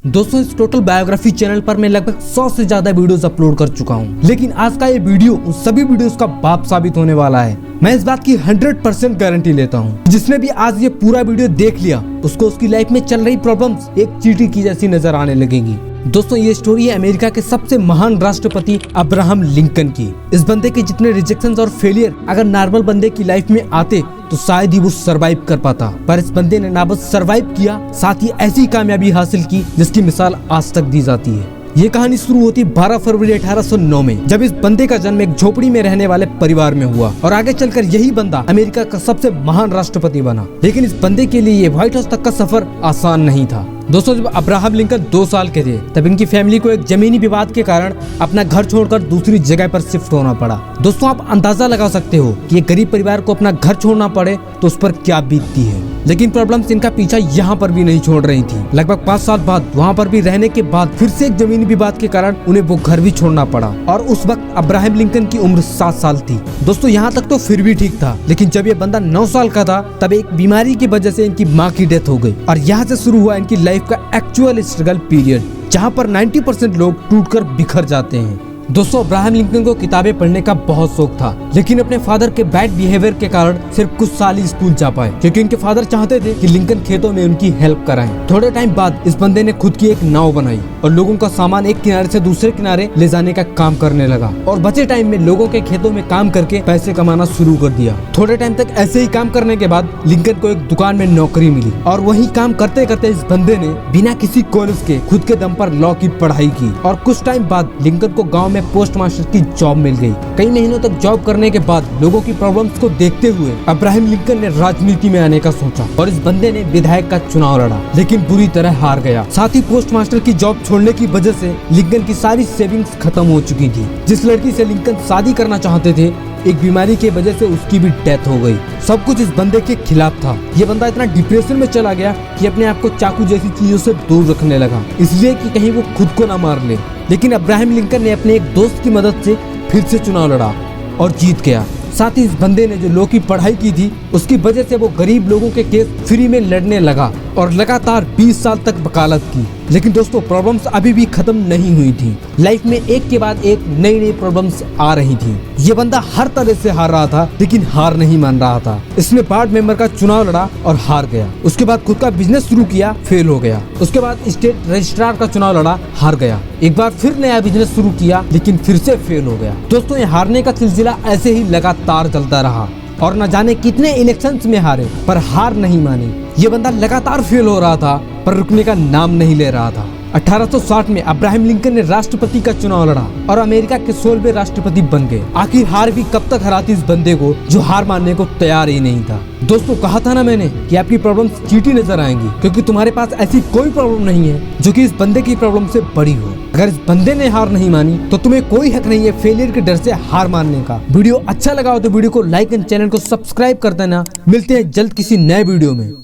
दोस्तों इस total biography channel पर मैं लगभग 100 से ज्यादा वीडियोस अपलोड कर चुका हूं, लेकिन आज का ये वीडियो उन सभी वीडियोस का बाप साबित होने वाला है। मैं इस बात की 100% गारंटी लेता हूं। जिसने भी आज ये पूरा वीडियो देख लिया उसको उसकी लाइफ में चल रही प्रॉब्लम्स एक चींटी की जैसी नजर आने लगेंगी। दोस्तों ये स्टोरी है अमेरिका के सबसे महान राष्ट्रपति अब्राहम लिंकन की। इस बंदे के जितने रिजेक्शंस और फेलियर अगर नॉर्मल बंदे की लाइफ में आते तो शायद ही वो सरवाइव कर पाता, पर इस बंदे ने ना बस सरवाइव किया, साथ ही ऐसी कामयाबी हासिल की जिसकी मिसाल आज तक दी जाती है। ये कहानी शुरू होती 12 फरवरी 1809 में, जब इस बंदे का जन्म एक झोपड़ी में रहने वाले परिवार में हुआ और आगे चलकर यही बंदा अमेरिका का सबसे महान राष्ट्रपति बना। लेकिन इस बंदे के लिए ये व्हाइट हाउस तक का सफर आसान नहीं था। दोस्तों जब अब्राहम लिंकन 2 साल के थे तब इनकी फैमिली को एक जमीनी विवाद के कारण अपना घर छोड़कर दूसरी जगह पर शिफ्ट होना पड़ा। दोस्तों आप अंदाजा लगा सकते हो कि एक गरीब परिवार को अपना घर छोड़ना पड़े तो उस पर क्या बीतती है। लेकिन प्रॉब्लम्स इनका पीछा यहाँ पर भी नहीं छोड़ रही थी। लगभग 5 साल बाद वहाँ पर भी रहने के बाद फिर से एक जमीनी विवाद के कारण उन्हें वो घर भी छोड़ना पड़ा और उस वक्त अब्राहम लिंकन की उम्र 7 साल थी। दोस्तों यहाँ तक तो फिर भी ठीक था, लेकिन जब ये बंदा 9 साल का था तब एक बीमारी की वजह से इनकी माँ की डेथ हो गई और यहाँ से शुरू हुआ इनकी लाइफ का एक्चुअल स्ट्रगल पीरियड, जहाँ पर 90% लोग टूटकर बिखर जाते हैं। दोस्तों अब्राहम लिंकन को किताबें पढ़ने का बहुत शौक था, लेकिन अपने फादर के बैड बिहेवियर के कारण सिर्फ कुछ साल ही स्कूल जा पाए, क्योंकि उनके फादर चाहते थे कि लिंकन खेतों में उनकी हेल्प कराएं। थोड़े टाइम बाद इस बंदे ने खुद की एक नाव बनाई और लोगों का सामान एक किनारे से दूसरे किनारे ले जाने का काम करने लगा और बचे टाइम में लोगों के खेतों में काम करके पैसे कमाना शुरू कर दिया। थोड़े टाइम तक ऐसे ही काम करने के बाद लिंकन को एक दुकान में नौकरी मिली और वही काम करते करते इस बंदे ने बिना किसी कॉलेज के खुद के दम पर लॉ की पढ़ाई की और कुछ टाइम बाद लिंकन को गाँव में पोस्ट मास्टर की जॉब मिल गई। कई महीनों तक जॉब करने के बाद लोगों की प्रॉब्लम्स को देखते हुए अब्राहम लिंकन ने राजनीति में आने का सोचा और इस बंदे ने विधायक का चुनाव लड़ा, लेकिन बुरी तरह हार गया। साथ ही पोस्ट मास्टर की जॉब छोड़ने की वजह से लिंकन की सारी सेविंग्स खत्म हो चुकी थी। जिस लड़की से लिंकन शादी करना चाहते थे एक बीमारी की वजह से उसकी भी डेथ हो गई। सब कुछ इस बंदे के खिलाफ था। ये बंदा इतना डिप्रेशन में चला गया कि अपने आप को चाकू जैसी चीजों से दूर रखने लगा, इसलिए कि कहीं वो खुद को ना मार ले। लेकिन अब्राहम लिंकन ने अपने एक दोस्त की मदद से फिर से चुनाव लड़ा और जीत गया। साथ ही इस बंदे ने जो लॉ की पढ़ाई की थी उसकी वजह से वो गरीब लोगों के केस फ्री में लड़ने लगा और लगातार 20 साल तक वकालत की। लेकिन दोस्तों प्रॉब्लम्स अभी भी खत्म नहीं हुई थी। लाइफ में एक के बाद एक नई नई प्रॉब्लम्स आ रही थी। ये बंदा हर तरह से हार रहा था, लेकिन हार नहीं मान रहा था। इसने वार्ड मेंबर का चुनाव लड़ा और हार गया। उसके बाद खुद का बिजनेस शुरू किया, फेल हो गया। उसके बाद स्टेट रजिस्ट्रार का चुनाव लड़ा, हार गया। एक बार फिर नया बिजनेस शुरू किया, लेकिन फिर से फेल हो गया। दोस्तों ये हारने का सिलसिला ऐसे ही लगातार चलता रहा और न जाने कितने इलेक्शंस में हारे, पर हार नहीं मानी। ये बंदा लगातार फेल हो रहा था पर रुकने का नाम नहीं ले रहा था। 1860 में अब्राहम लिंकन ने राष्ट्रपति का चुनाव लड़ा और अमेरिका के 16वें राष्ट्रपति बन गए। आखिर हार भी कब तक हराती इस बंदे को जो हार मानने को तैयार ही नहीं था। दोस्तों कहा था ना मैंने कि आपकी प्रॉब्लम्स चींटी नजर आएंगी, क्योंकि तुम्हारे पास ऐसी कोई प्रॉब्लम नहीं है जो कि इस बंदे की प्रॉब्लम से बड़ी हो। अगर इस बंदे ने हार नहीं मानी तो तुम्हें कोई हक नहीं है फेलियर के डर से हार मानने का। वीडियो अच्छा लगा हो तो वीडियो को लाइक एंड चैनल को सब्सक्राइब कर देना। मिलते हैं जल्द किसी नए वीडियो में।